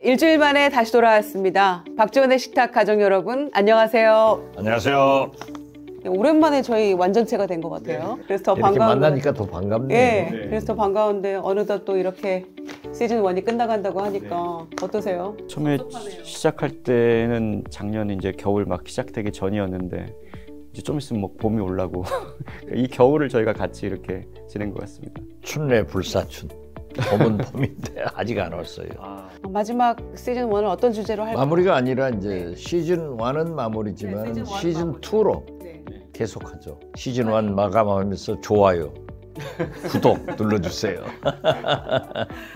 일주일 만에 다시 돌아왔습니다. 박지원의 식탁 가족 여러분, 안녕하세요. 안녕하세요. 오랜만에 저희 완전체가 된 것 같아요. 네. 그래서 더 이렇게 반가운 만나니까 더 반갑네요. 네. 그래서 더 반가운데 어느덧 또 이렇게 시즌 1이 끝나간다고 하니까 어떠세요? 처음에 시작할 때는 작년 이제 겨울 막 시작되기 전이었는데 이제 좀 있으면 뭐 봄이 올라고 이 겨울을 저희가 같이 이렇게 지낸 것 같습니다. 춘내 불사춘. 봄은 봄인데 아직 안 왔어요. 마지막 시즌 1은 어떤 주제로 할까요? 마무리가 아니라 이제 시즌 1은 마무리지만 시즌 2로 계속하죠. 시즌 1 마감하면서 좋아요, 구독 눌러주세요.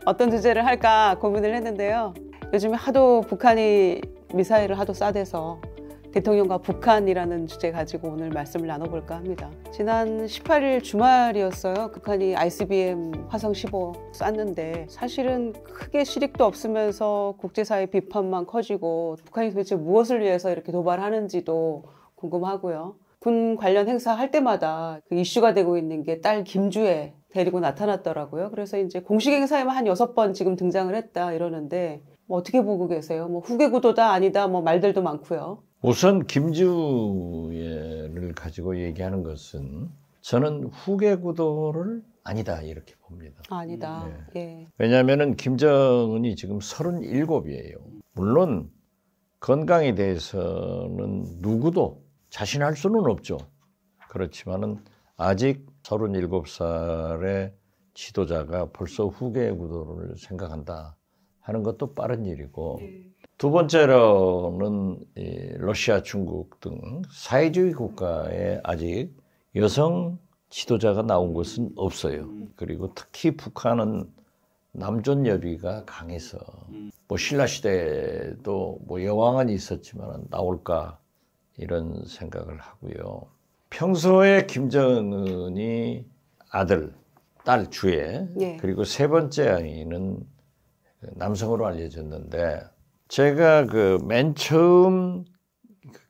어떤 주제를 할까 고민을 했는데요. 요즘에 하도 북한이 미사일을 하도 쏴대서 대통령과 북한이라는 주제 가지고 오늘 말씀을 나눠볼까 합니다. 지난 18일 주말이었어요. 북한이 ICBM 화성 15 쐈는데 사실은 크게 실익도 없으면서 국제사회 비판만 커지고 북한이 도대체 무엇을 위해서 이렇게 도발하는지도 궁금하고요. 군 관련 행사 할 때마다 그 이슈가 되고 있는 게 딸 김주애 데리고 나타났더라고요. 그래서 이제 공식 행사에만 한 6번 지금 등장을 했다 이러는데 뭐 어떻게 보고 계세요? 뭐 후계 구도다 아니다 뭐 말들도 많고요. 우선 김주애를 가지고 얘기하는 것은 저는 후계 구도를 아니다 이렇게 봅니다. 아니다. 예. 왜냐하면 김정은이 지금 37이에요. 물론 건강에 대해서는 누구도 자신할 수는 없죠. 그렇지만은 아직 37살의 지도자가 벌써 후계 구도를 생각한다 하는 것도 빠른 일이고, 두 번째로는 러시아, 중국 등 사회주의 국가에 아직 여성 지도자가 나온 것은 없어요. 그리고 특히 북한은 남존 여비가 강해서 뭐 신라 시대에도 뭐 여왕은 있었지만 나올까 이런 생각을 하고요. 평소에 김정은이 아들, 딸 주애, 그리고 세 번째 아이는 남성으로 알려졌는데, 제가 그 맨 처음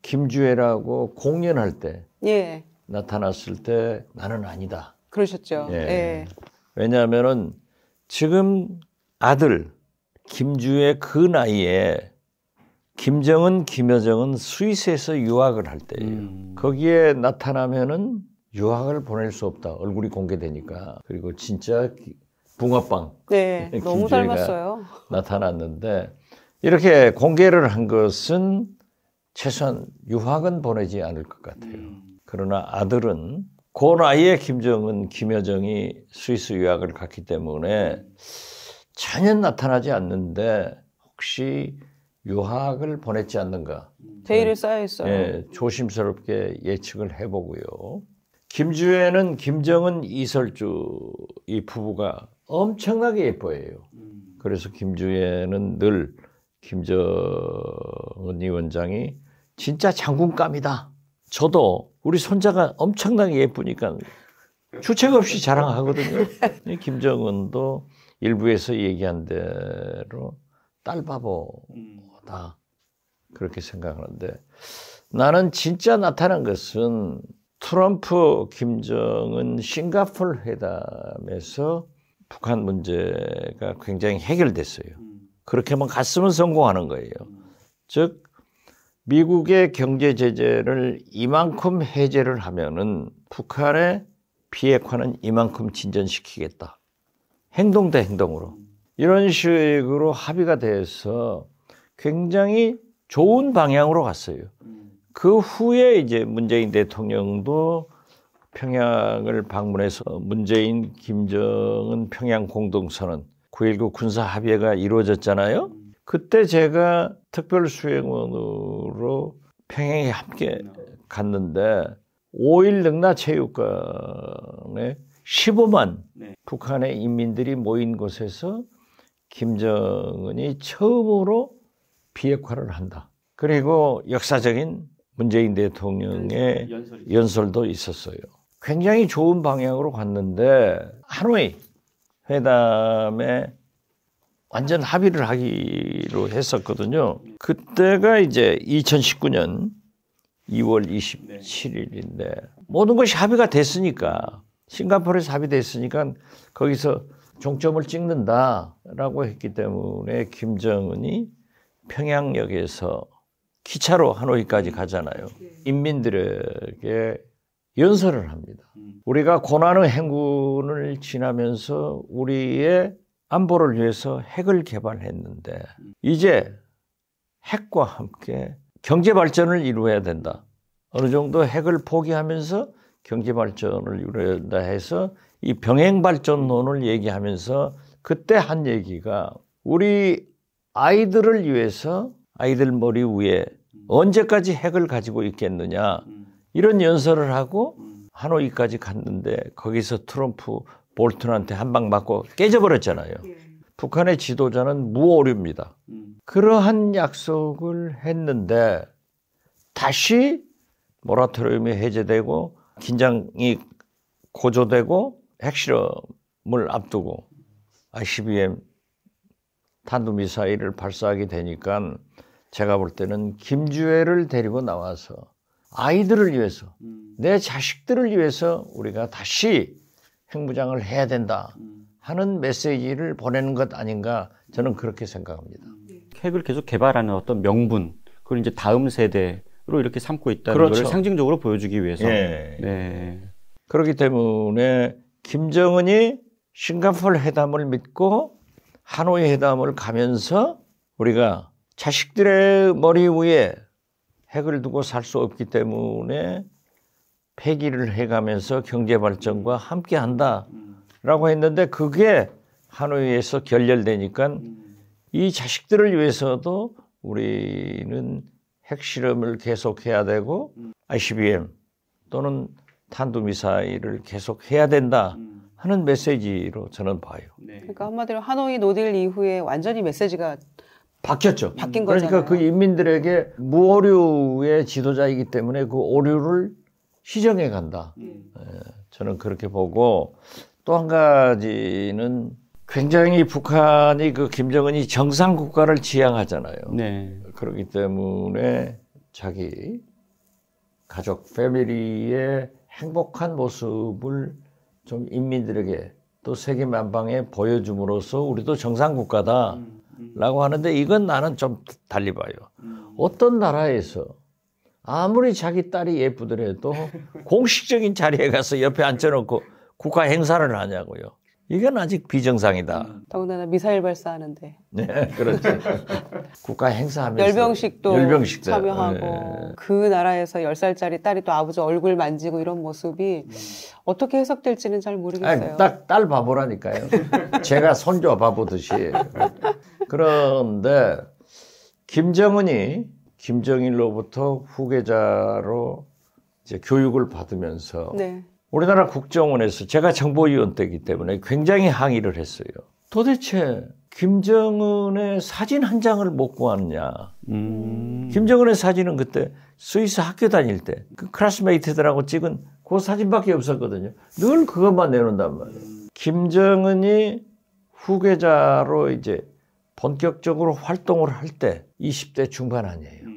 김주애라고 공연할 때 나타났을 때 나는 아니다. 그러셨죠. 왜냐하면은 지금 아들 김주애 그 나이에 김정은, 김여정은 스위스에서 유학을 할 때예요. 거기에 나타나면은 유학을 보낼 수 없다. 얼굴이 공개되니까. 그리고 진짜 붕어빵. 네, 너무 닮았어요. 나타났는데 이렇게 공개를 한 것은 최소한 유학은 보내지 않을 것 같아요. 그러나 아들은 그 나이에 김정은, 김여정이 스위스 유학을 갔기 때문에 전혀 나타나지 않는데 혹시 유학을 보냈지 않는가. 대의를 쌓여 있어요. 예, 조심스럽게 예측을 해보고요. 김주애는 김정은, 이설주 이 부부가 엄청나게 예뻐해요. 그래서 김주애는 늘 김정은 위원장이 진짜 장군감이다. 저도 우리 손자가 엄청나게 예쁘니까 주책 없이 자랑하거든요. 김정은도 일부에서 얘기한 대로 딸바보다 그렇게 생각하는데, 나는 진짜 나타난 것은 트럼프, 김정은 싱가포르 회담에서 북한 문제가 굉장히 해결됐어요. 그렇게만 갔으면 성공하는 거예요. 즉 미국의 경제 제재를 이만큼 해제를 하면은 북한의 비핵화는 이만큼 진전시키겠다. 행동 대 행동으로. 이런 식으로 합의가 돼서 굉장히 좋은 방향으로 갔어요. 그 후에 이제 문재인 대통령도 평양을 방문해서 문재인, 김정은 평양 공동선언 9.19 군사 합의가 이루어졌잖아요. 그때 제가 특별수행원으로 평양에 함께 갔는데 5일 능라체육관에 15만 북한의 인민들이 모인 곳에서 김정은이 처음으로 비핵화를 한다. 그리고 역사적인 문재인 대통령의 연설도 있었어요. 굉장히 좋은 방향으로 갔는데 하노이 회담에 완전 합의를 하기로 했었거든요. 그때가 이제 2019년 2월 27일인데 모든 것이 합의가 됐으니까, 싱가포르에서 합의됐으니까 거기서 종점을 찍는다라고 했기 때문에 김정은이 평양역에서 기차로 하노이까지 가잖아요. 인민들에게 연설을 합니다. 우리가 고난의 행군을 지나면서 우리의 안보를 위해서 핵을 개발했는데 이제 핵과 함께 경제 발전을 이루어야 된다. 어느 정도 핵을 포기하면서 경제 발전을 이루어야 된다 해서 이 병행 발전론을 얘기하면서 그때 한 얘기가 우리 아이들을 위해서 아이들 머리 위에 언제까지 핵을 가지고 있겠느냐 이런 연설을 하고 하노이까지 갔는데 거기서 트럼프 볼튼한테 한 방 맞고 깨져버렸잖아요. 북한의 지도자는 무오류입니다. 그러한 약속을 했는데 다시 모라토리움이 해제되고 긴장이 고조되고 핵실험을 앞두고 ICBM 탄도미사일을 발사하게 되니까 제가 볼 때는 김주애를 데리고 나와서 아이들을 위해서 내 자식들을 위해서 우리가 다시 핵무장을 해야 된다 하는 메시지를 보내는 것 아닌가 저는 그렇게 생각합니다. 핵을 계속 개발하는 어떤 명분 그걸 이제 다음 세대로 이렇게 삼고 있다는 그렇죠. 걸 상징적으로 보여주기 위해서. 예. 네. 그렇기 때문에 김정은이 싱가포르 회담을 믿고 하노이 회담을 가면서 우리가 자식들의 머리 위에 핵을 두고 살 수 없기 때문에 폐기를 해가면서 경제 발전과 함께 한다라고 했는데 그게 하노이에서 결렬되니까 이 자식들을 위해서도 우리는 핵실험을 계속해야 되고 ICBM 또는 탄도미사일을 계속해야 된다 하는 메시지로 저는 봐요. 그러니까 한마디로 하노이 노딜 이후에 완전히 메시지가 바뀌었죠. 바뀐 그러니까 거잖아요. 그 인민들에게 무오류의 지도자이기 때문에 그 오류를 시정해 간다. 저는 그렇게 보고 또 한 가지는 굉장히 북한이 그 김정은이 정상 국가를 지향하잖아요. 네. 그렇기 때문에 자기 가족, 패밀리의 행복한 모습을 좀 인민들에게 또 세계 만방에 보여줌으로써 우리도 정상 국가다라고 하는데 이건 나는 좀 달리 봐요. 어떤 나라에서 아무리 자기 딸이 예쁘더라도 공식적인 자리에 가서 옆에 앉혀놓고 국가 행사를 하냐고요. 이건 아직 비정상이다. 더군다나 미사일 발사하는데 네, 그렇죠. 국가 행사하면서 열병식도 참여하고 네. 그 나라에서 10살짜리 딸이 또 아버지 얼굴 만지고 이런 모습이 어떻게 해석될지는 잘 모르겠어요. 아니, 딱 딸 바보라니까요. 제가 손자 바보듯이. 그런데 김정은이 김정일로부터 후계자로 이제 교육을 받으면서 네. 우리나라 국정원에서 제가 정보위원 때이기 때문에 굉장히 항의를 했어요. 도대체 김정은의 사진 한 장을 못 구하느냐. 김정은의 사진은 그때 스위스 학교 다닐 때 그 클래스메이트들하고 찍은 그 사진밖에 없었거든요. 늘 그것만 내놓는단 말이에요. 김정은이 후계자로 이제 본격적으로 활동을 할 때 20대 중반 아니에요.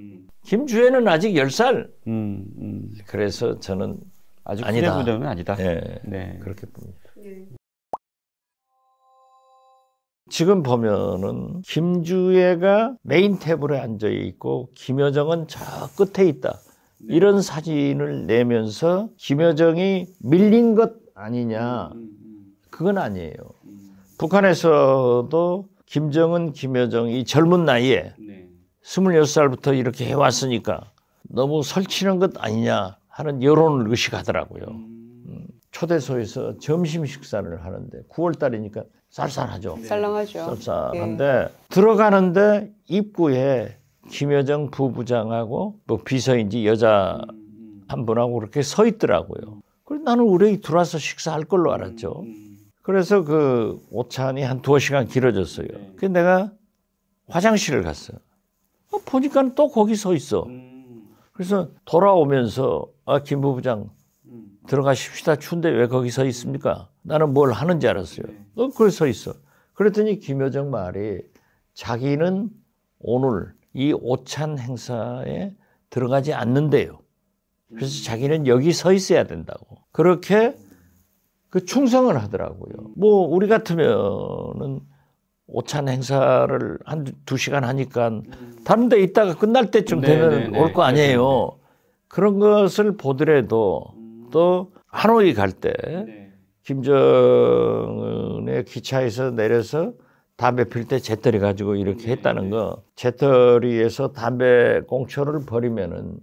김주애는 아직 10살. 그래서 저는 아직 아니다. 후대는 아니다. 네, 네. 그렇게 봅니다. 지금 보면은 김주애가 메인 테이블에 앉아 있고 김여정은 저 끝에 있다. 이런 사진을 내면서 김여정이 밀린 것 아니냐. 그건 아니에요. 북한에서도 김정은, 김여정이 젊은 나이에 26살부터 이렇게 해왔으니까 너무 설치는 것 아니냐 하는 여론을 의식하더라고요. 초대소에서 점심 식사를 하는데 9월 달이니까 쌀쌀하죠. 쌀렁하죠. 쌀쌀한데 들어가는데 입구에 김여정 부부장하고 뭐 비서인지 여자 한 분하고 그렇게 서 있더라고요. 그래서 나는 우리 들어와서 식사할 걸로 알았죠. 그래서 그 오찬이 한 2시간 길어졌어요. 그래서 내가 화장실을 갔어요. 보니까 또 거기 서 있어. 그래서 돌아오면서 김 부부장 들어가십시다. 추운데 왜 거기 서 있습니까? 나는 뭘 하는지 알았어요. 그래 서 있어. 그랬더니 김여정 말이 자기는 오늘 이 오찬 행사에 들어가지 않는데요. 그래서 자기는 여기 서 있어야 된다고. 그렇게 그 충성을 하더라고요. 뭐 우리 같으면은 오찬 행사를 한 2시간 하니까 다른 데 있다가 끝날 때쯤 되면 올 거 아니에요. 그런 것을 보더라도 또 하노이 갈 때 김정은의 기차에서 내려서 담배 필 때 재떨이 가지고 이렇게 했다는 거. 재떨이에서 담배 꽁초를 버리면은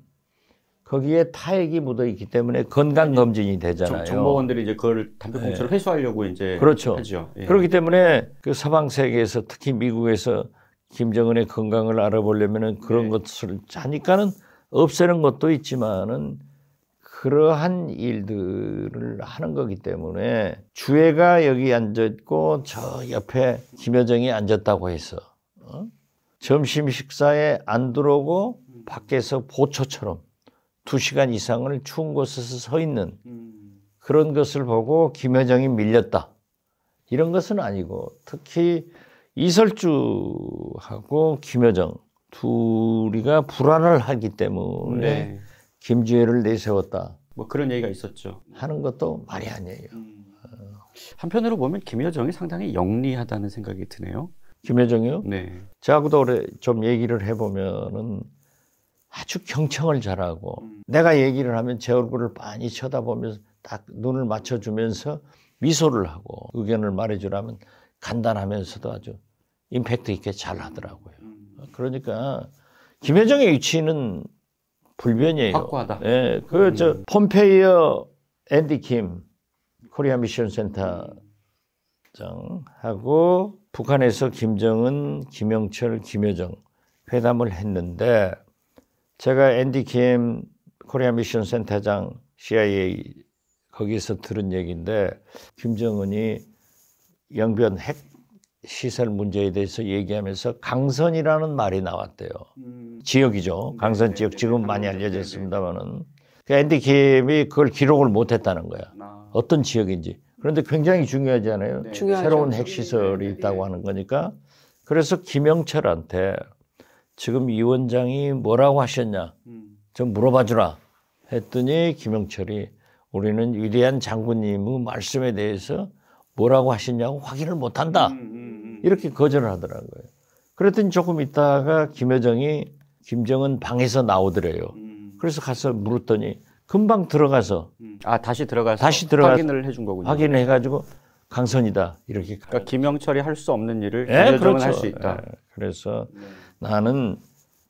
거기에 타액이 묻어 있기 때문에 건강 검진이 되잖아요. 정보원들이 이제 그걸 담배 꽁초를 회수하려고 이제 그렇죠. 하죠. 예. 그렇기 때문에 그 서방 세계에서 특히 미국에서 김정은의 건강을 알아보려면은 그런 것을 하니까는 없애는 것도 있지만은 그러한 일들을 하는 거기 때문에 주애가 여기 앉았고 저 옆에 김여정이 앉았다고 해서 점심 식사에 안 들어오고 밖에서 보초처럼 2시간 이상을 추운 곳에서 서 있는 그런 것을 보고 김여정이 밀렸다. 이런 것은 아니고 특히 이설주하고 김여정 둘이가 불안을 하기 때문에 김주애를 내세웠다. 뭐 그런 얘기가 있었죠. 하는 것도 말이 아니에요. 한편으로 보면 김여정이 상당히 영리하다는 생각이 드네요. 김여정이요? 네. 저하고도 오래 좀 얘기를 해보면은 아주 경청을 잘하고 내가 얘기를 하면 제 얼굴을 빤히 쳐다보면서 딱 눈을 맞춰주면서 미소를 하고 의견을 말해주라면 간단하면서도 아주 임팩트 있게 잘 하더라고요. 그러니까 김여정의 위치는 불변이에요. 확고하다. 예, 폼페이어 앤디 킴 코리아 미션 센터장하고 북한에서 김정은, 김영철, 김여정 회담을 했는데 제가 앤디 킴 코리아 미션 센터장 CIA 거기서 들은 얘기인데 김정은이 영변 핵 시설 문제에 대해서 얘기하면서 강선이라는 말이 나왔대요. 지역이죠. 강선 지역 지금 많이 알려져 있습니다만은 앤디 킴이 그걸 기록을 못했다는 거야. 어떤 지역인지. 그런데 굉장히 중요하지 않아요? 새로운 핵시설이 있다고 하는 거니까. 그래서 김영철한테 지금 이 원장이 뭐라고 하셨냐 좀 물어봐 주라 했더니 김영철이 우리는 위대한 장군님의 말씀에 대해서 뭐라고 하셨냐고 확인을 못한다. 이렇게 거절을 하더라고요. 그랬더니 조금 있다가 김여정이 김정은 방에서 나오더래요. 그래서 가서 물었더니 금방 들어가서 다시 들어가서 확인을 해준 거군요. 확인을 해가지고 강선이다 이렇게. 그러니까 김영철이 할 수 없는 일을 김여정은 그렇죠. 할 수 있다. 그래서 나는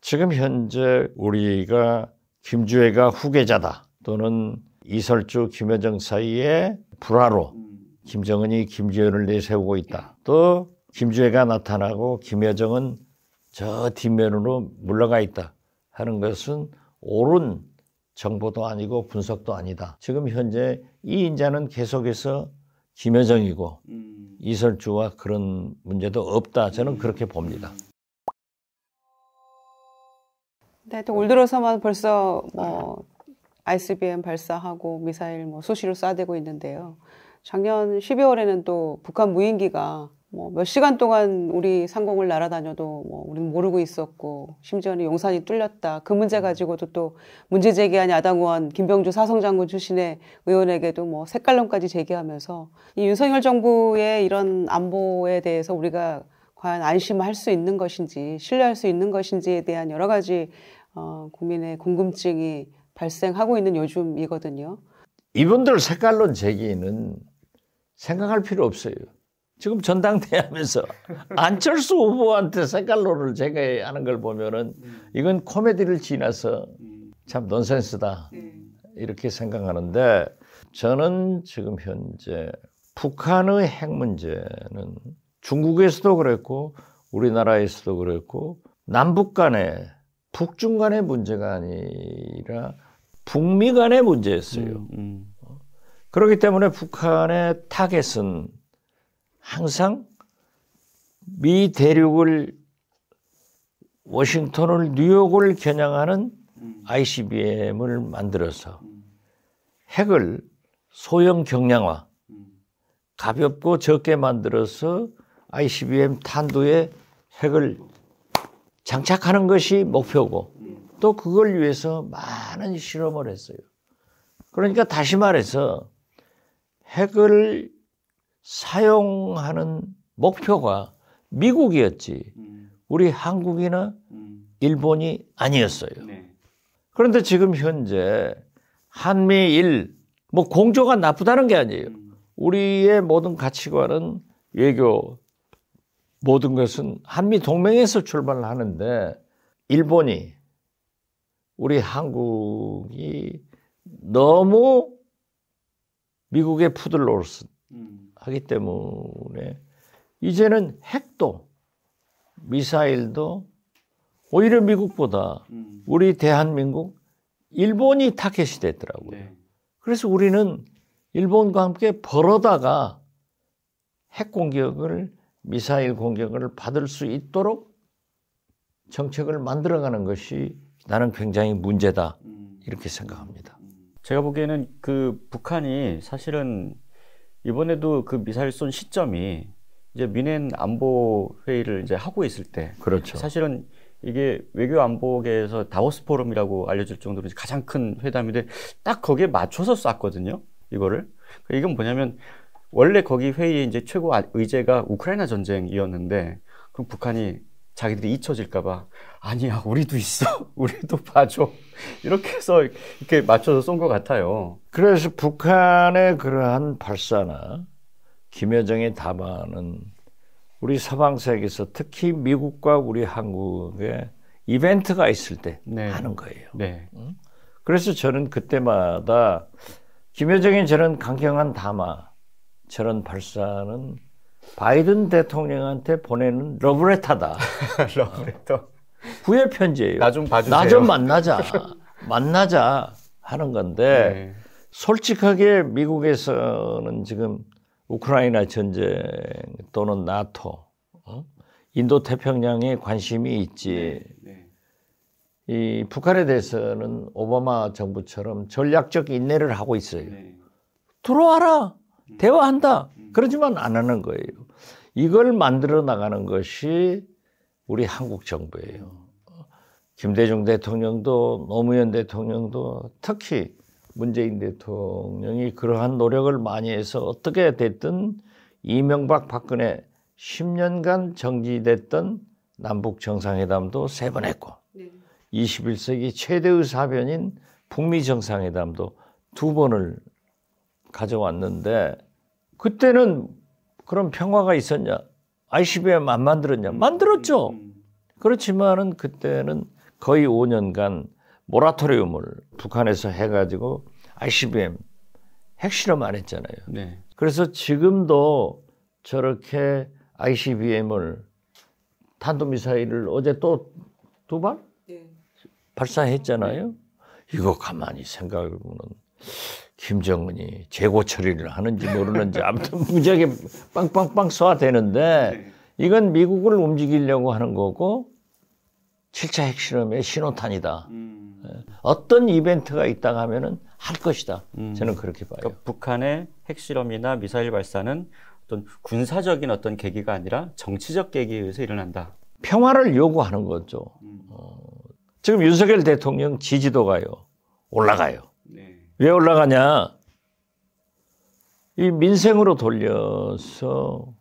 지금 현재 우리가 김주애가 후계자다 또는 이설주 김여정 사이에 불화로 김정은이 김주애를 내세우고 있다. 또 김주애가 나타나고 김여정은 저 뒷면으로 물러가 있다 하는 것은 옳은 정보도 아니고 분석도 아니다. 지금 현재 이 인자는 계속해서 김여정이고 이설주와 그런 문제도 없다. 저는 그렇게 봅니다. 네, 또 올 들어서만 벌써 ICBM 발사하고 미사일 수시로 쏴대고 있는데요. 작년 12월에는 또 북한 무인기가 몇 시간 동안 우리 상공을 날아다녀도 우리는 모르고 있었고 심지어는 용산이 뚫렸다. 그 문제 가지고도 또 문제 제기한 야당 의원 김병주 사성장군 출신의 의원에게도 색깔론까지 제기하면서 이 윤석열 정부의 이런 안보에 대해서 우리가 과연 안심할 수 있는 것인지 신뢰할 수 있는 것인지에 대한 여러 가지 국민의 궁금증이 발생하고 있는 요즘이거든요. 이분들 색깔론 제기는 생각할 필요 없어요. 지금 전당대회 하면서 안철수 후보한테 색깔론을 제기하는 걸 보면은 이건 코미디를 지나서 참 넌센스다 이렇게 생각하는데 저는 지금 현재 북한의 핵 문제는 중국에서도 그랬고 우리나라에서도 그랬고 남북 간의 북중 간의 문제가 아니라 북미 간의 문제였어요. 그렇기 때문에 북한의 타겟은 항상 미 대륙을 워싱턴을 뉴욕을 겨냥하는 ICBM을 만들어서 핵을 소형 경량화 가볍고 적게 만들어서 ICBM 탄두에 핵을 장착하는 것이 목표고 또 그걸 위해서 많은 실험을 했어요. 그러니까 다시 말해서 핵을 사용하는 목표가 미국이었지 우리 한국이나 일본이 아니었어요. 그런데 지금 현재 한미일 뭐 공조가 나쁘다는 게 아니에요. 우리의 모든 가치관은 외교 모든 것은 한미 동맹에서 출발을 하는데 일본이 우리 한국이 너무 미국의 푸들로스 하기 때문에 이제는 핵도 미사일도 오히려 미국보다 우리 대한민국 일본이 타겟이 됐더라고요. 그래서 우리는 일본과 함께 벌어다가 핵 공격을 미사일 공격을 받을 수 있도록 정책을 만들어가는 것이 나는 굉장히 문제다 이렇게 생각합니다. 제가 보기에는 그 북한이 사실은 이번에도 그 미사일 쏜 시점이 이제 민핵 안보 회의를 이제 하고 있을 때, 그렇죠. 사실은 이게 외교 안보계에서 다보스 포럼이라고 알려질 정도로 가장 큰 회담인데 딱 거기에 맞춰서 쐈거든요. 이거를. 이건 뭐냐면 원래 거기 회의에 이제 최고 의제가 우크라이나 전쟁이었는데 그럼 북한이 자기들이 잊혀질까봐 아니야 우리도 있어 우리도 봐줘 이렇게 해서 이렇게 맞춰서 쏜 것 같아요. 그래서 북한의 그러한 발사나 김여정의 담화는 우리 서방 세계에서 특히 미국과 우리 한국의 이벤트가 있을 때 하는 거예요. 그래서 저는 그때마다 김여정의 저런 강경한 담화, 저런 발사는 바이든 대통령한테 보내는 러브레터다. 러브레터. 구애 편지예요. 나 좀 봐주세요. 나 좀 만나자 하는 건데 솔직하게 미국에서는 지금 우크라이나 전쟁 또는 나토, 인도 태평양에 관심이 있지. 이 북한에 대해서는 오바마 정부처럼 전략적 인내를 하고 있어요. 들어와라, 대화한다. 그러지만 안 하는 거예요. 이걸 만들어 나가는 것이 우리 한국 정부예요. 김대중 대통령도 노무현 대통령도 특히 문재인 대통령이 그러한 노력을 많이 해서 어떻게 됐든 이명박 박근혜 10년간 정지됐던 남북 정상회담도 3번 했고 21세기 최대의 사변인 북미 정상회담도 2번을 가져왔는데 그때는 그런 평화가 있었냐? ICBM 안 만들었냐? 만들었죠. 그렇지만은 그때는 거의 5년간 모라토리움을 북한에서 해가지고 ICBM 핵실험 안 했잖아요. 그래서 지금도 저렇게 ICBM을 탄도미사일을 어제 또 2발 발사했잖아요. 이거 가만히 생각해보면 김정은이 재고 처리를 하는지 모르는지 아무튼 무지하게 빵빵빵 쏴대는데 이건 미국을 움직이려고 하는 거고 7차 핵실험의 신호탄이다. 어떤 이벤트가 있다가 하면은 할 것이다. 저는 그렇게 봐요. 그러니까 북한의 핵실험이나 미사일 발사는 어떤 군사적인 어떤 계기가 아니라 정치적 계기에 의해서 일어난다. 평화를 요구하는 거죠. 지금 윤석열 대통령 지지도가요. 올라가요. 왜 올라가냐? 이 민생으로 돌려서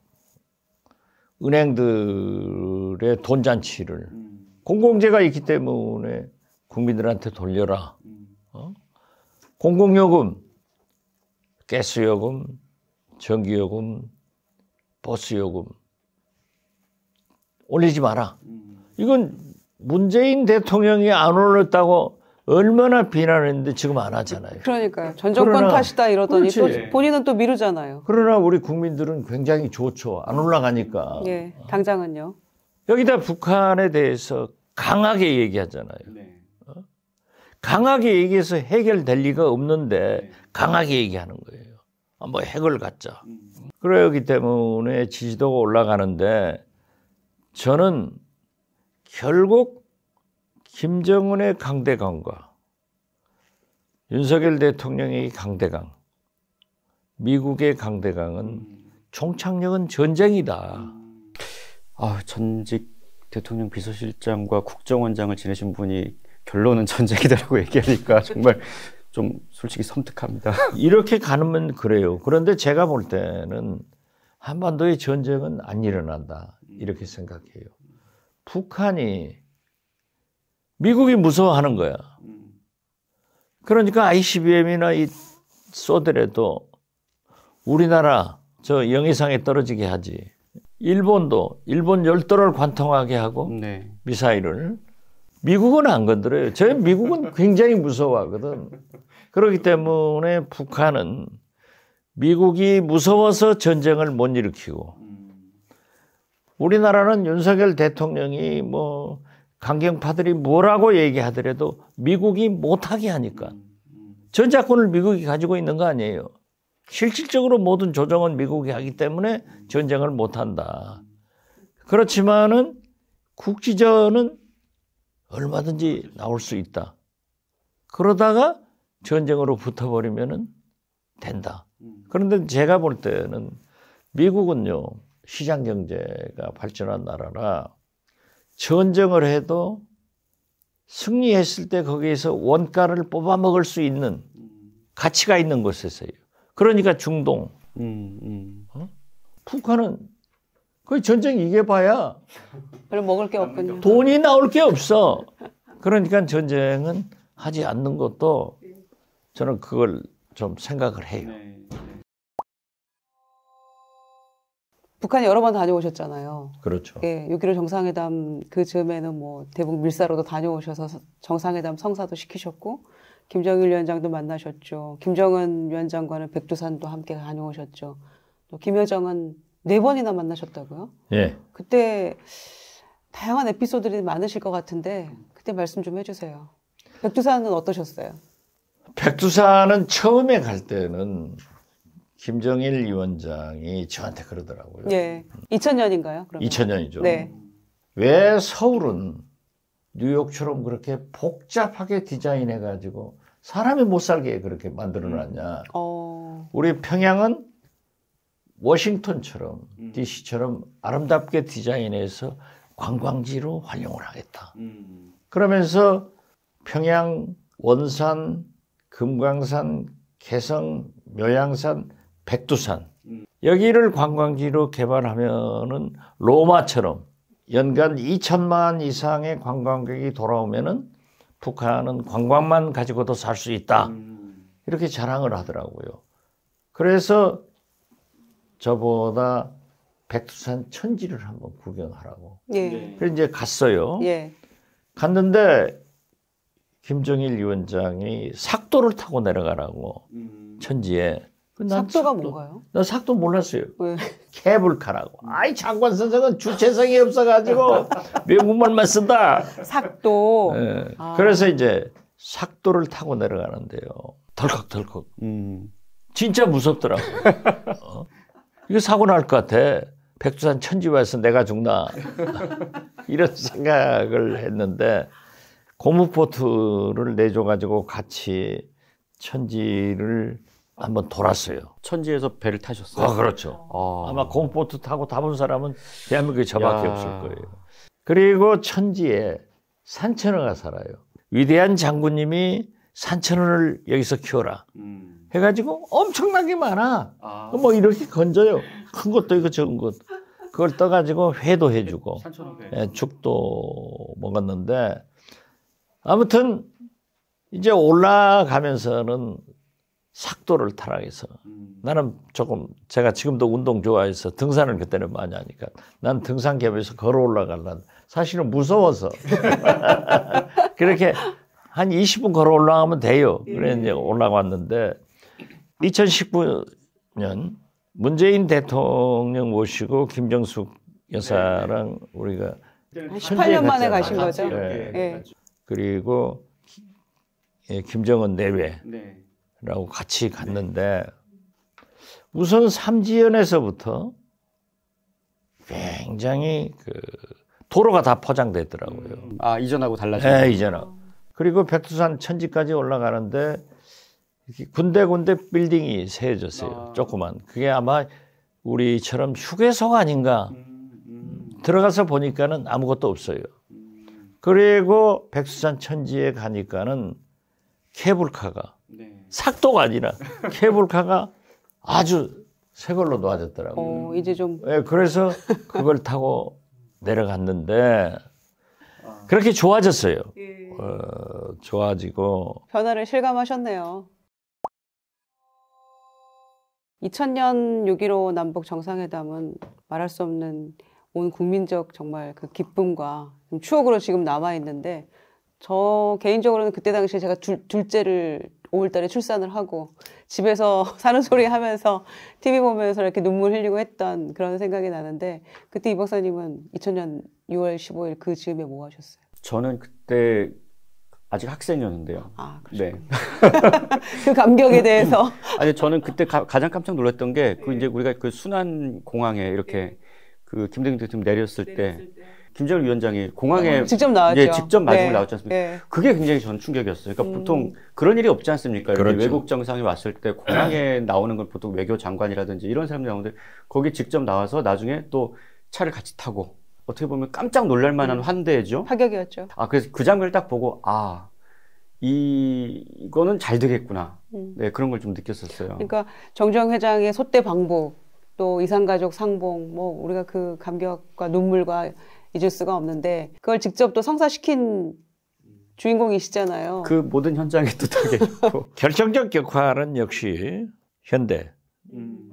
은행들의 돈잔치를 공공재가 있기 때문에 국민들한테 돌려라. 공공요금, 가스요금, 전기요금, 버스요금 올리지 마라. 이건 문재인 대통령이 안 올렸다고 얼마나 비난했는데 지금 안 하잖아요. 그러니까요. 전 정권 탓이다 이러더니 또 본인은 또 미루잖아요. 그러나 우리 국민들은 굉장히 좋죠. 안 올라가니까. 예, 당장은요. 여기다 북한에 대해서 강하게 얘기하잖아요. 강하게 얘기해서 해결될 리가 없는데 강하게 얘기하는 거예요. 뭐 핵을 갖자. 그러기 때문에 지지도가 올라가는데 저는 결국 김정은의 강대강과 윤석열 대통령의 강대강, 미국의 강대강은 총착력은 전쟁이다. 전직 대통령 비서실장과 국정원장을 지내신 분이 결론은 전쟁이다라고 얘기하니까 정말 좀 솔직히 섬뜩합니다. 이렇게 가면 그래요. 그런데 제가 볼 때는 한반도의 전쟁은 안 일어난다 이렇게 생각해요. 북한이 미국이 무서워하는 거야. 그러니까 ICBM이나 쏘더라도 우리나라 저 영해상에 떨어지게 하지. 일본도 일본 열도를 관통하게 하고 네. 미사일을 미국은 안 건드려요. 미국은 굉장히 무서워하거든. 그렇기 때문에 북한은 미국이 무서워서 전쟁을 못 일으키고 우리나라는 윤석열 대통령이 뭐 강경파들이 뭐라고 얘기하더라도 미국이 못하게 하니까 전자권을 미국이 가지고 있는 거 아니에요. 실질적으로 모든 조정은 미국이 하기 때문에 전쟁을 못한다. 그렇지만은 국지전은 얼마든지 나올 수 있다. 그러다가 전쟁으로 붙어버리면은 된다. 그런데 제가 볼 때는 미국은요, 시장 경제가 발전한 나라라 전쟁을 해도 승리했을 때 거기에서 원가를 뽑아 먹을 수 있는 가치가 있는 곳에서요. 그러니까 중동, 북한은 거의 전쟁 이겨봐야 별로 먹을 게 없군요. 돈이 나올 게 없어. 그러니까 전쟁은 하지 않는 것도 저는 그걸 좀 생각을 해요. 북한에 여러 번 다녀오셨잖아요. 그렇죠. 예, 6.15 정상회담 그 즈음에는 뭐 대북 밀사로도 다녀오셔서 정상회담 성사도 시키셨고 김정일 위원장도 만나셨죠. 김정은 위원장과는 백두산도 함께 다녀오셨죠. 또 김여정은 4번이나 만나셨다고요? 예. 그때 다양한 에피소드들이 많으실 것 같은데 그때 말씀 좀 해주세요. 백두산은 어떠셨어요? 백두산은 처음에 갈 때는 김정일 위원장이 저한테 그러더라고요. 예. 2000년인가요? 그러면? 2000년이죠. 네. 왜 서울은 뉴욕처럼 그렇게 복잡하게 디자인해가지고 사람이 못 살게 그렇게 만들어놨냐. 우리 평양은 워싱턴처럼 DC처럼 아름답게 디자인해서 관광지로 활용을 하겠다. 그러면서 평양, 원산, 금강산, 개성, 묘양산, 백두산 여기를 관광지로 개발하면은 로마처럼 연간 2천만 이상의 관광객이 돌아오면은 북한은 관광만 가지고도 살 수 있다. 이렇게 자랑을 하더라고요. 그래서 저보다 백두산 천지를 한번 구경하라고. 예. 그래서 이제 갔어요. 예. 갔는데 김정일 위원장이 삭도를 타고 내려가라고 천지에. 삭도가 뭔가요? 나 삭도 몰랐어요. 왜? 케이블카라고. 아이 장관 선생은 주체성이 없어가지고 외국말만 쓴다. 삭도. 네. 그래서 이제 삭도를 타고 내려가는데요. 덜컥덜컥. 진짜 무섭더라고. 이거 사고 날 것 같아. 백두산 천지 와서 내가 죽나. 이런 생각을 했는데 고무보트를 내줘가지고 같이 천지를 한번 돌았어요. 천지에서 배를 타셨어요? 아, 그렇죠. 아마 고무보트 타고 타본 사람은 대한민국에 저밖에 없을 거예요. 그리고 천지에 산천어가 살아요. 위대한 장군님이 산천어를 여기서 키워라. 해가지고 엄청나게 많아. 뭐 이렇게 건져요. 큰 것도 있고 적은 것. 그걸 떠가지고 회도 해주고 예, 죽도 먹었는데 아무튼 이제 올라가면서는 삭도를 타라 해서 나는 조금 제가 지금도 운동 좋아해서 등산을 그때는 많이 하니까 난 등산 겸해서 걸어 올라가려는 사실은 무서워서 그렇게 한 20분 걸어 올라가면 돼요. 그래 이제 올라갔는데 2019년 문재인 대통령 모시고 김정숙 여사랑 우리가 18년 만에 가신 거죠? 네. 네. 그리고 김정은 내외라고 같이 갔는데 우선 삼지연에서부터 굉장히 그 도로가 다 포장됐더라고요. 아, 이전하고 달라진 네, 이전하고. 그리고 백두산 천지까지 올라가는데 군데군데 빌딩이 세워졌어요. 조그만. 그게 아마 우리처럼 휴게소가 아닌가. 들어가서 보니까는 아무것도 없어요. 그리고 백두산 천지에 가니까는 케이블카가 삭도가 아니라 케이블카가 아주 새 걸로 놓아졌더라고요. 이제 좀 예, 그래서 그걸 타고 내려갔는데 그렇게 좋아졌어요. 좋아지고 변화를 실감하셨네요. 2000년 6.15 남북 정상회담은 말할 수 없는 온 국민적 정말 그 기쁨과 좀 추억으로 지금 남아 있는데 저 개인적으로는 그때 당시에 제가 둘째를 5월달에 출산을 하고 집에서 사는 소리 하면서 TV 보면서 이렇게 눈물 흘리고 했던 그런 생각이 나는데 그때 이 박사님은 2000년 6월 15일 그 즈음에 뭐 하셨어요? 저는 그때 아직 학생이었는데요. 아, 네. 그 감격에 대해서. 아니, 저는 그때 가장 깜짝 놀랐던 게, 이제 우리가 그 순안 공항에 이렇게 그 김대중 대통령 내렸을 때, 김정일 위원장이 공항에 직접 나왔죠. 예, 직접 마중을 네. 나왔지 않습니까? 네. 그게 굉장히 저는 충격이었어요. 그러니까 보통 그런 일이 없지 않습니까? 그렇죠. 외국 정상이 왔을 때 공항에 나오는 건 보통 외교 장관이라든지 이런 사람들이 나오는데 거기 직접 나와서 나중에 또 차를 같이 타고 어떻게 보면 깜짝 놀랄 만한 환대죠. 파격이었죠. 아, 그래서 그 장면을 딱 보고, 아, 이거는 잘 되겠구나. 네, 그런 걸 좀 느꼈었어요. 그러니까 정주영 회장의 소대 방북, 또 이산가족 상봉, 뭐 우리가 그 감격과 눈물과 잊을 수가 없는데 그걸 직접 또 성사시킨 주인공이시잖아요. 그 모든 현장에 또 타게 있고. 결정적 역할은 역시 현대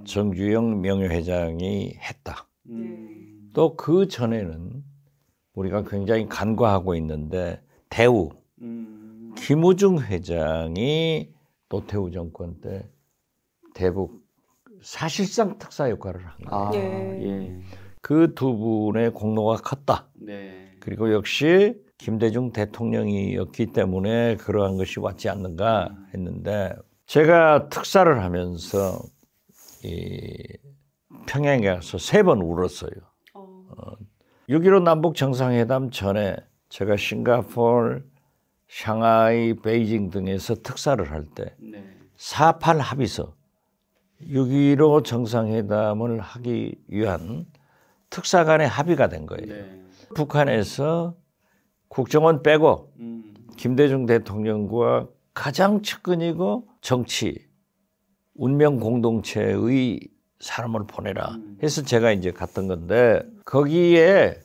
정주영 명예회장이 했다. 또 그 전에는 우리가 굉장히 간과하고 있는데 대우 김우중 회장이 노태우 정권 때 대북 사실상 특사 역할을 한 거예요. 아, 예. 예. 그 두 분의 공로가 컸다. 네. 그리고 역시 김대중 대통령이었기 때문에 그러한 것이 왔지 않는가 했는데 제가 특사를 하면서 이 평양에 가서 3번 울었어요. 6.15 남북 정상회담 전에 제가 싱가포르, 샹하이, 베이징 등에서 특사를 할 때 네. 4.8 합의서 6.15 정상회담을 하기 위한 특사 간의 합의가 된 거예요. 네. 북한에서 국정원 빼고 김대중 대통령과 가장 측근이고 정치, 운명 공동체의 사람을 보내라 해서 제가 이제 갔던 건데 거기에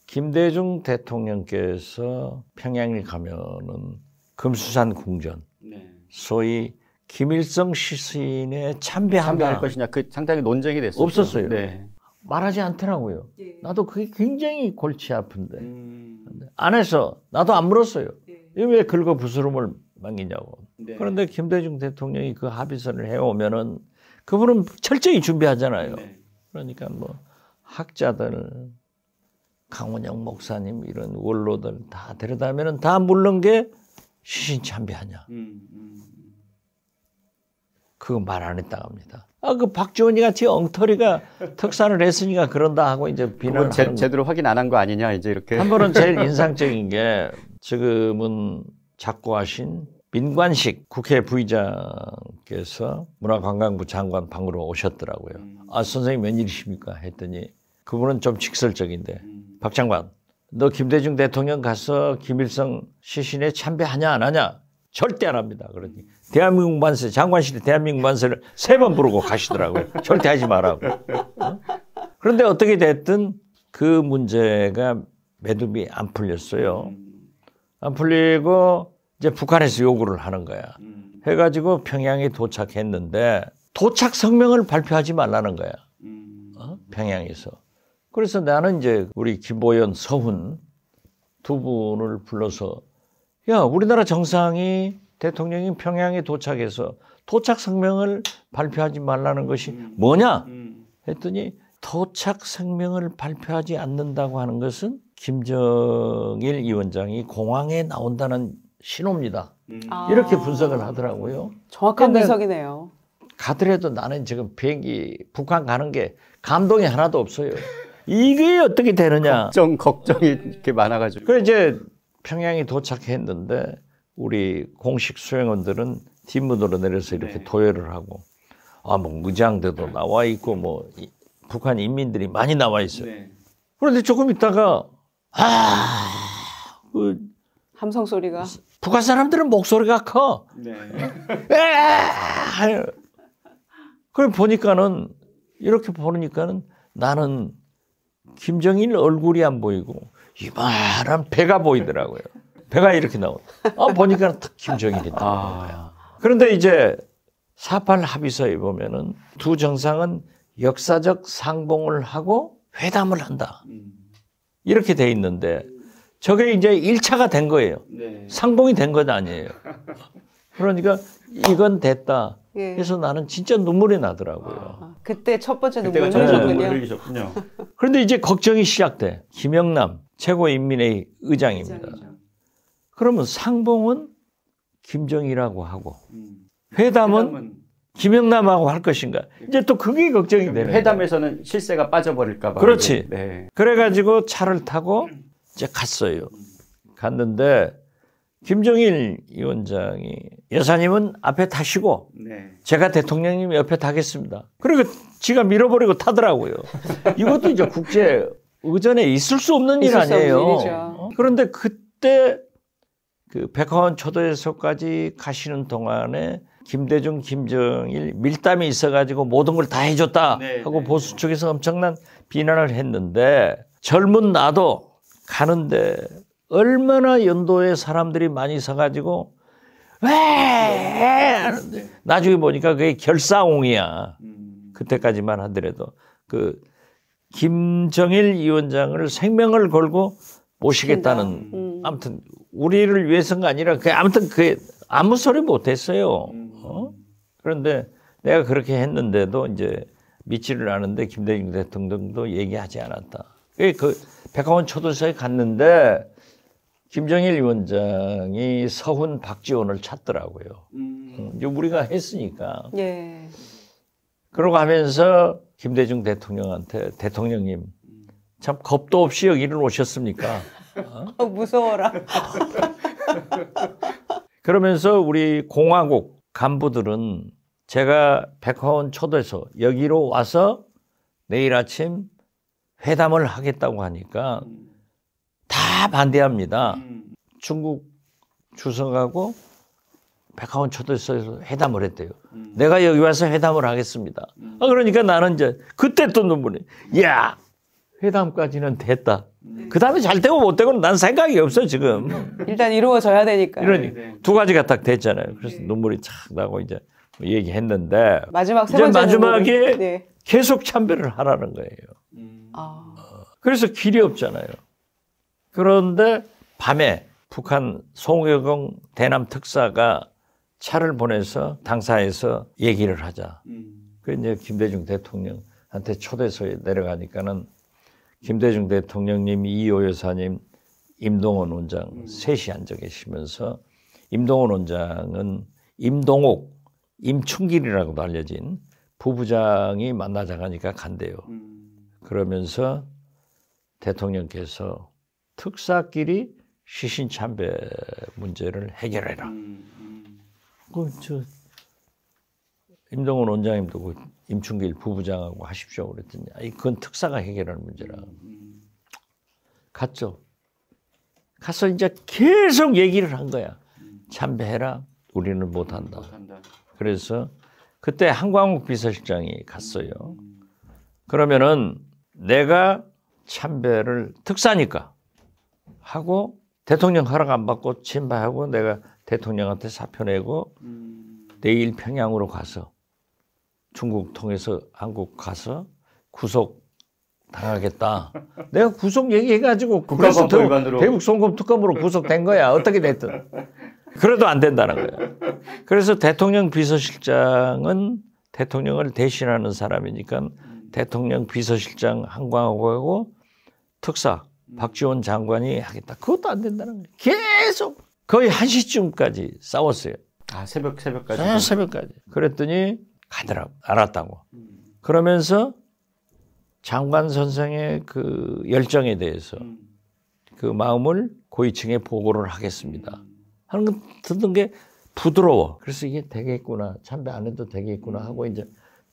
김대중 대통령께서 평양에 가면은 금수산 궁전, 네. 소위 김일성 시신에 참배할 참배한다 것이냐, 그 상당히 논쟁이 됐었죠. 없었어요. 네. 말하지 않더라고요. 나도 그게 굉장히 골치 아픈데 음, 안 해서 나도 안 물었어요. 왜 긁어 부스럼을 남기냐고. 네. 그런데 김대중 대통령이 그 합의서를 해오면은 그분은 철저히 준비하잖아요. 네. 그러니까 뭐 학자들, 강원영 목사님 이런 원로들 다 데려다면은 다 물른 게 시신 참배하냐. 그거 말 안 했다고 합니다. 아, 그 박지원이 같이 엉터리가 특사를 했으니까 그런다 하고 이제 비난을 하는 제대로 확인 안 한 거 아니냐, 이제 이렇게. 한 번은 제일 인상적인 게 지금은 작고하신 민관식 국회 부의장께서 문화관광부 장관 방으로 오셨더라고요. 아, 선생님 웬일이십니까? 했더니 그분은 좀 직설적인데 박 장관, 너 김대중 대통령 가서 김일성 시신에 참배하냐 안 하냐? 절대 안 합니다. 그러니 대한민국 만세, 장관실에 대한민국 만세를 3번 부르고 가시더라고요. 절대 하지 말라고. 어? 그런데 어떻게 됐든 그 문제가 매듭이 안 풀렸어요. 안 풀리고 이제 북한에서 요구를 하는 거야. 해가지고 평양에 도착했는데 도착 성명을 발표하지 말라는 거야. 평양에서. 그래서 나는 이제 우리 김보연, 서훈 두 분을 불러서 야, 우리나라 정상이 대통령이 평양에 도착해서 도착 성명을 발표하지 말라는 것이 뭐냐? 했더니 도착 성명을 발표하지 않는다고 하는 것은 김정일 위원장이 공항에 나온다는 신호입니다. 이렇게 분석을 하더라고요. 정확한 근데 분석이네요. 가더라도 나는 지금 비행기 북한 가는 게 감동이 하나도 없어요. 이게 어떻게 되느냐. 걱정이 이렇게 많아가지고. 그래 이제 평양에 도착했는데 우리 공식 수행원들은 뒷문으로 내려서 이렇게 네. 도열을 하고 아, 뭐 무장대도 나와 있고 뭐 북한 인민들이 많이 나와 있어요. 네. 그런데 조금 있다가 그 함성 소리가. 북한 사람들은 목소리가 커. 네. 그걸 보니까는 이렇게 보니까는 나는 김정일 얼굴이 안 보이고 이만한 배가 보이더라고요. 배가 이렇게 나오고. 보니까 딱 김정일이다. 그런데 이제 4.8 합의서에 보면은 두 정상은 역사적 상봉을 하고 회담을 한다. 이렇게 돼 있는데 저게 이제 1차가 된 거예요. 네. 상봉이 된 건 아니에요. 그러니까 이건 됐다. 예. 그래서 나는 진짜 눈물이 나더라고요. 그때 첫 번째 그때가 눈물 첫 번째 눈물 흘리셨군요. 흘리셨군요. 그런데 이제 걱정이 시작돼. 김영남 최고인민회의 의장입니다. 그러면 상봉은 김정일하고 하고 회담은 김영남하고 할 것인가? 이제 또 그게 걱정이 되네. 회담에서는 실세가 빠져버릴까 봐. 그렇지. 네. 그래가지고 차를 타고 이제 갔어요. 갔는데 김정일 위원장이 여사님은 앞에 타시고 네. 제가 대통령님 옆에 타겠습니다. 그리고 지가 밀어버리고 타더라고요. 이것도 이제 국제 의전에 있을 수 없는 일 아니에요. 그런데 그때 그 백화원 초대소까지 가시는 동안에 김대중, 김정일 밀담이 있어가지고 모든 걸 다 해줬다 하고 보수 쪽에서 엄청난 비난을 했는데 젊은 나도 가는데 얼마나 연도에 사람들이 많이 서가지고 왜 하는데 나중에 보니까 그게 결사옹이야. 그때까지만 하더라도 그 김정일 위원장을 생명을 걸고 모시겠다는 아무튼 우리를 위해서가 아니라 그 아무튼 그 아무 소리 못했어요. 그런데 내가 그렇게 했는데도 이제 믿지를 않은데 김대중 대통령도 얘기하지 않았다. 그 백화원 초대소에 갔는데 김정일 위원장이 서훈 박지원을 찾더라고요. 이제 우리가 했으니까. 예. 그러고 하면서 김대중 대통령한테 대통령님 참 겁도 없이 여기를 오셨습니까? 무서워라. 그러면서 우리 공화국 간부들은 제가 백화원 초대소 여기로 와서 내일 아침 회담을 하겠다고 하니까 다 반대합니다. 중국 주석하고 백화원 초대소에서 회담을 했대요. 내가 여기 와서 회담을 하겠습니다. 그러니까 나는 이제 그때 또 눈물이 야 회담까지는 됐다. 그 다음에 잘 되고 못 되고는 난 생각이 없어 지금. 일단 이루어져야 되니까. 이러니 두 가지가 딱 됐잖아요. 그래서 눈물이 착 나고 이제 얘기했는데 마지막 세 이제 번째 마지막에 네. 계속 참배를 하라는 거예요. 그래서 길이 없잖아요. 그런데 밤에 북한 송여공 대남 특사가 차를 보내서 당사에서 얘기를 하자. 그 이제 김대중 대통령한테 초대소에 내려가니까는 김대중 대통령님, 이호 여사님, 임동원 원장 셋이 앉아 계시면서 임동원 원장은 임동옥, 임충길이라고도 알려진 부부장이 만나자 가니까 간대요. 그러면서 대통령께서 특사끼리 시신 참배 문제를 해결해라. 임동원 원장님도 그 임충길 부부장하고 하십시오 그랬더니 그건 특사가 해결하는 문제라. 갔죠. 가서 이제 계속 얘기를 한 거야. 참배해라. 우리는 못한다. 그래서 그때 한광욱 비서실장이 갔어요. 그러면은 내가 참배를 특사니까 하고 대통령 허락 안 받고 침배하고 내가 대통령한테 사표 내고 내일 평양으로 가서 중국 통해서 한국 가서 구속 당하겠다. 내가 구속 얘기해가지고 그래서 대북 송금 특검으로 구속된 거야. 어떻게 됐든. 그래도 안 된다는 거야. 그래서 대통령 비서실장은 대통령을 대신하는 사람이니까 대통령 비서실장 한광호하고 특사 박지원 장관이 하겠다. 그것도 안 된다는 거야. 계속 거의 1시쯤까지 싸웠어요. 새벽까지? 새벽까지. 그랬더니 가더라고. 알았다고. 그러면서 장관 선생의 그 열정에 대해서 그 마음을 고위층에 보고를 하겠습니다. 하는 거 듣는 게 부드러워. 그래서 이게 되겠구나. 참배 안 해도 되겠구나 하고 이제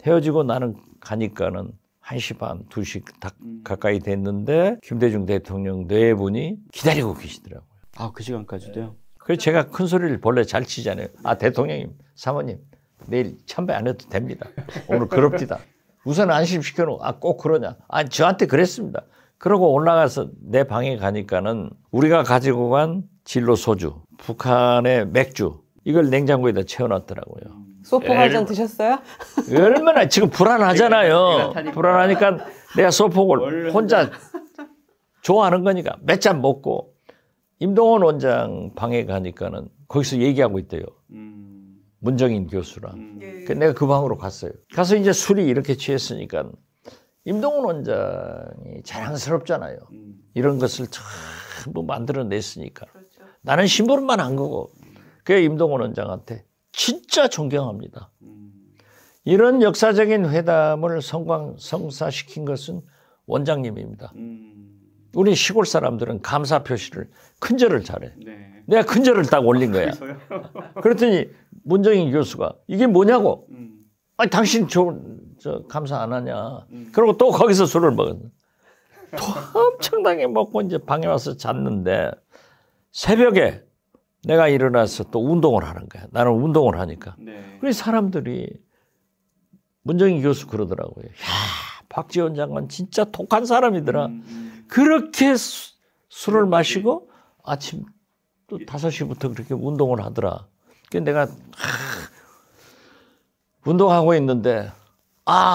헤어지고 나는 가니까는 1시 반, 2시 다 가까이 됐는데 김대중 대통령 네 분이 기다리고 계시더라고요. 아, 그 시간까지도요? 그래서 제가 큰 소리를 본래 잘 치잖아요. 아, 대통령님, 사모님, 내일 참배 안 해도 됩니다. 오늘 그럽디다. 우선 안심시켜놓고, 아, 꼭 그러냐. 아, 저한테 그랬습니다. 그러고 올라가서 내 방에 가니까는 우리가 가지고 간 진로 소주, 북한의 맥주, 이걸 냉장고에다 채워놨더라고요. 소포 한 잔 드셨어요? 얼마나 지금 불안하잖아요. 불안하니까 내가 소폭을 혼자 좋아하는 거니까 몇 잔 먹고 임동원 원장 방에 가니까는 거기서 얘기하고 있대요. 문정인 교수랑. 내가 그 방으로 갔어요. 가서 이제 술이 이렇게 취했으니까 임동원 원장이 자랑스럽잖아요. 이런 것을 전부 만들어냈으니까. 나는 심부름만 한 거고. 그래 임동원 원장한테 진짜 존경합니다. 이런 역사적인 회담을 성사시킨 것은 원장님입니다. 우리 시골 사람들은 감사 표시를 큰절을 잘해. 네. 내가 큰절을 딱 올린 거야. 그랬더니 문정인 교수가 이게 뭐냐고. 아니 당신 저 감사 안 하냐. 그리고 또 거기서 술을 먹었어. 또 엄청나게 먹고 이제 방에 와서 잤는데 새벽에 내가 일어나서 또 운동을 하는 거야. 나는 운동을 하니까. 네. 그래서 사람들이 문정인 교수 그러더라고요. 야, 박지원 장관 진짜 독한 사람이더라. 그렇게 술을 마시고 아침 또 5시부터 그렇게 운동을 하더라. 그래서 내가 운동하고 있는데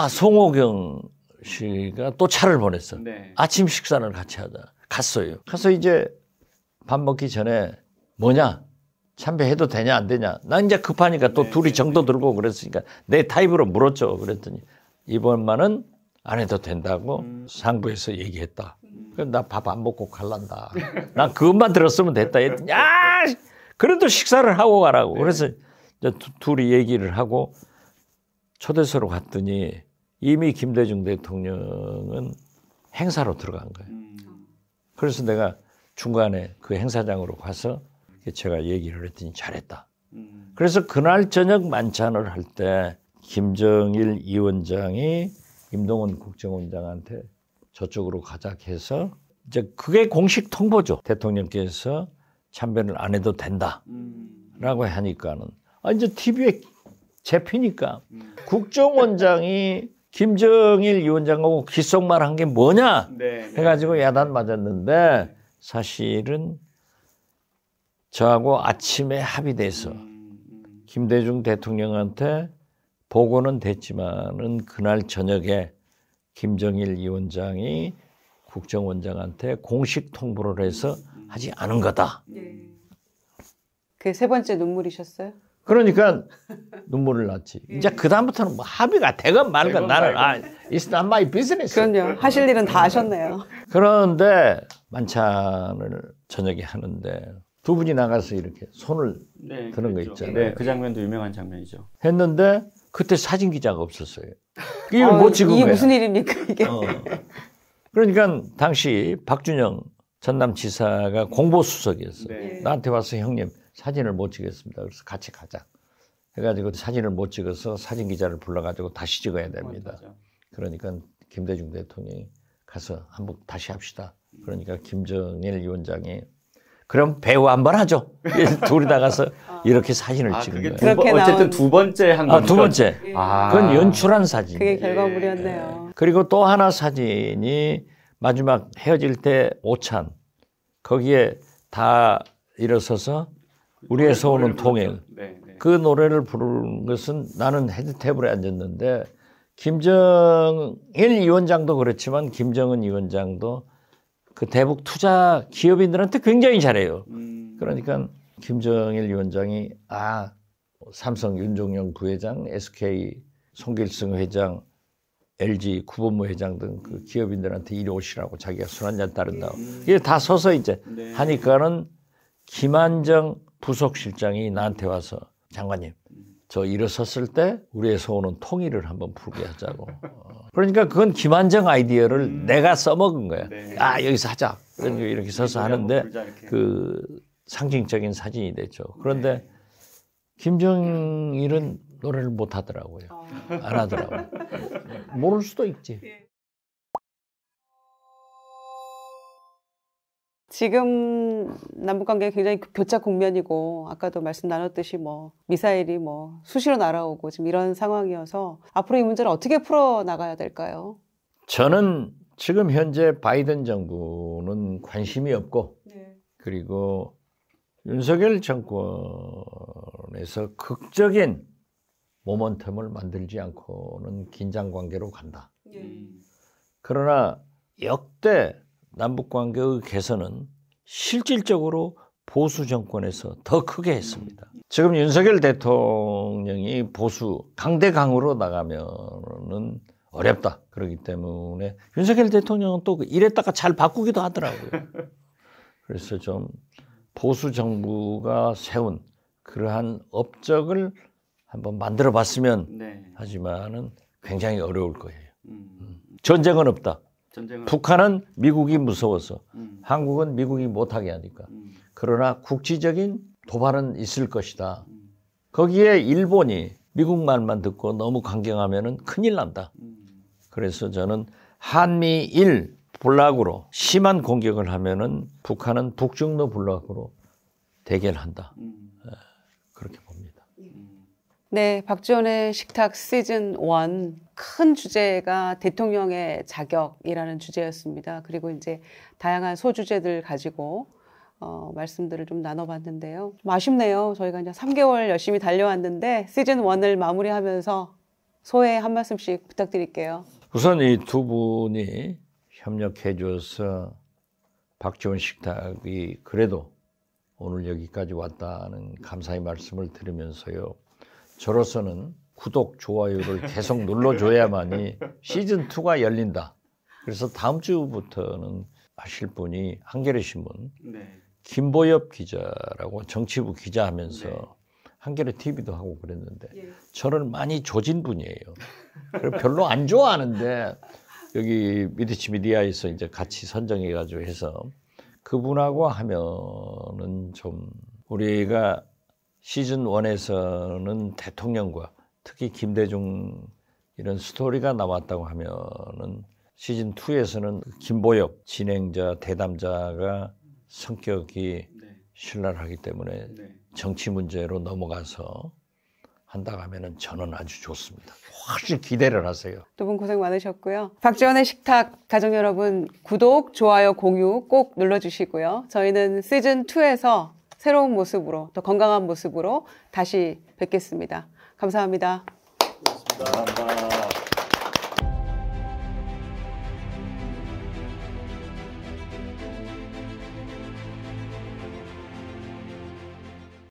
송호경 씨가 또 차를 보냈어. 네. 아침 식사를 같이 하자. 갔어요. 가서 이제 밥 먹기 전에 뭐냐? 참배해도 되냐 안 되냐? 난 이제 급하니까 또 둘이 정도 들고 그랬으니까 내 타입으로 물었죠. 그랬더니 이번만은 안 해도 된다고 상부에서 얘기했다. 그럼 나 밥 안 먹고 갈란다. 난 그것만 들었으면 됐다. 했더니 야, 그래도 식사를 하고 가라고. 그래서 이제 둘이 얘기를 하고 초대소로 갔더니 이미 김대중 대통령은 행사로 들어간 거예요. 그래서 내가 중간에 그 행사장으로 가서 제가 얘기를 했더니 잘했다. 그래서 그날 저녁 만찬을 할 때 김정일 위원장이 임동원 국정원장한테 저쪽으로 가자 해서 이제 그게 공식 통보죠. 대통령께서 참배를 안 해도 된다라고 하니까는 이제 TV에 잡히니까 국정원장이 김정일 위원장하고 귓속말 한 게 뭐냐 해가지고 야단 맞았는데 사실은 저하고 아침에 합의돼서 김대중 대통령한테 보고는 됐지만은 그날 저녁에 김정일 위원장이 국정원장한테 공식 통보를 해서 하지 않은 거다. 그게 세 번째 눈물이셨어요? 그러니까 눈물을 났지. 이제 그 다음부터는 뭐 합의가 되건 말건 나는 it's not my business. 그럼요. 하실 일은 다 하셨네요. 그런데 만찬을 저녁에 하는데 두 분이 나가서 이렇게 손을 드는 거 있잖아요. 네, 그 장면도 유명한 장면이죠. 했는데 그때 사진 기자가 없었어요. 이걸 못 찍은 거야. 이게 무슨 일입니까 이게? 그러니까 당시 박준영 전남지사가 공보수석이었어. 네. 나한테 와서 형님 사진을 못 찍겠습니다. 그래서 같이 가자. 해가지고 사진을 못 찍어서 사진 기자를 불러가지고 다시 찍어야 됩니다. 그러니까 김대중 대통령이 가서 한번 다시 합시다. 그러니까 김정일 위원장이 그럼 배우 한번 하죠. 둘이 나가서 이렇게 사진을 찍은 거예요. 어쨌든 두 번째 한 거죠. 두 번째. 그건 연출한 사진. 그게 결과물이었네요. 그리고 또 하나 사진이 마지막 헤어질 때 오찬. 거기에 다 일어서서 우리에서 오는 통일. 그 노래를 부르는 것은 나는 헤드 테이블에 앉았는데 김정일 위원장도 그렇지만 김정은 위원장도 그 대북 투자 기업인들한테 굉장히 잘해요. 그러니까 김정일 위원장이 삼성 윤종영 부회장, SK 송길승 회장, LG 구본무 회장 등 그 기업인들한테 이리 오시라고 자기가 술 한잔 따른다고. 이게 다 서서 이제 하니까는 김한정 부속실장이 나한테 와서 장관님 저 일어섰을 때 우리에서 오는 통일을 한번 부르게 하자고. 그러니까 그건 김한정 아이디어를 내가 써먹은 거야. 여기서 하자. 이렇게 서서 하는데 그 상징적인 사진이 됐죠. 그런데 김정일은 노래를 못 하더라고요. 안 하더라고요. 모를 수도 있지. 지금 남북 관계가 굉장히 교착 국면이고 아까도 말씀 나눴듯이 뭐 미사일이 뭐 수시로 날아오고 지금 이런 상황이어서 앞으로 이 문제를 어떻게 풀어 나가야 될까요? 저는 지금 현재 바이든 정부는 관심이 없고 네. 그리고 윤석열 정권에서 극적인 모멘텀을 만들지 않고는 긴장 관계로 간다. 그러나 역대 남북 관계의 개선은 실질적으로 보수 정권에서 더 크게 했습니다. 지금 윤석열 대통령이 보수 강대강으로 나가면은 어렵다. 그렇기 때문에 윤석열 대통령은 또 이랬다가 잘 바꾸기도 하더라고요. 그래서 좀 보수 정부가 세운 그러한 업적을 한번 만들어 봤으면 네. 하지만은 굉장히 어려울 거예요. 전쟁은 없다. 전쟁은 북한은 미국이 무서워서 한국은 미국이 못하게 하니까. 그러나 국지적인 도발은 있을 것이다. 거기에 일본이 미국 말만 듣고 너무 강경하면은 큰일 난다. 그래서 저는 한미일 블락으로 심한 공격을 하면은 북한은 북중로 블락으로 대결한다. 그렇게 봅니다. 네, 박지원의 식탁 시즌 1 큰 주제가 대통령의 자격이라는 주제였습니다. 그리고 이제 다양한 소주제들 가지고 말씀들을 좀 나눠봤는데요. 좀 아쉽네요. 저희가 이제 3개월 열심히 달려왔는데 시즌 1을 마무리하면서 소회 한 말씀씩 부탁드릴게요. 우선 이 두 분이 협력해 줘서 박지원 식탁이 그래도 오늘 여기까지 왔다는 감사의 말씀을 드리면서요. 저로서는 구독, 좋아요를 계속 눌러줘야만이 시즌2가 열린다. 그래서 다음 주부터는 하실 분이 한겨레 신문 김보엽 기자라고 정치부 기자 하면서 한겨레 TV도 하고 그랬는데 저를 많이 조진 분이에요. 별로 안 좋아하는데 여기 미디치 미디어에서 이제 같이 선정해가지고 해서 그분하고 하면은 좀 우리가 시즌 1에서는 대통령과 특히 김대중 이런 스토리가 나왔다고 하면은 시즌 2에서는 김보엽 진행자 대담자가 성격이 신랄하기 때문에 정치 문제로 넘어가서 한다고 하면은 저는 아주 좋습니다. 확실히 기대를 하세요. 두 분 고생 많으셨고요. 박지원의 식탁 가족 여러분 구독, 좋아요, 공유 꼭 눌러주시고요. 저희는 시즌 2에서 새로운 모습으로 더 건강한 모습으로 다시 뵙겠습니다. 감사합니다. 감사합니다.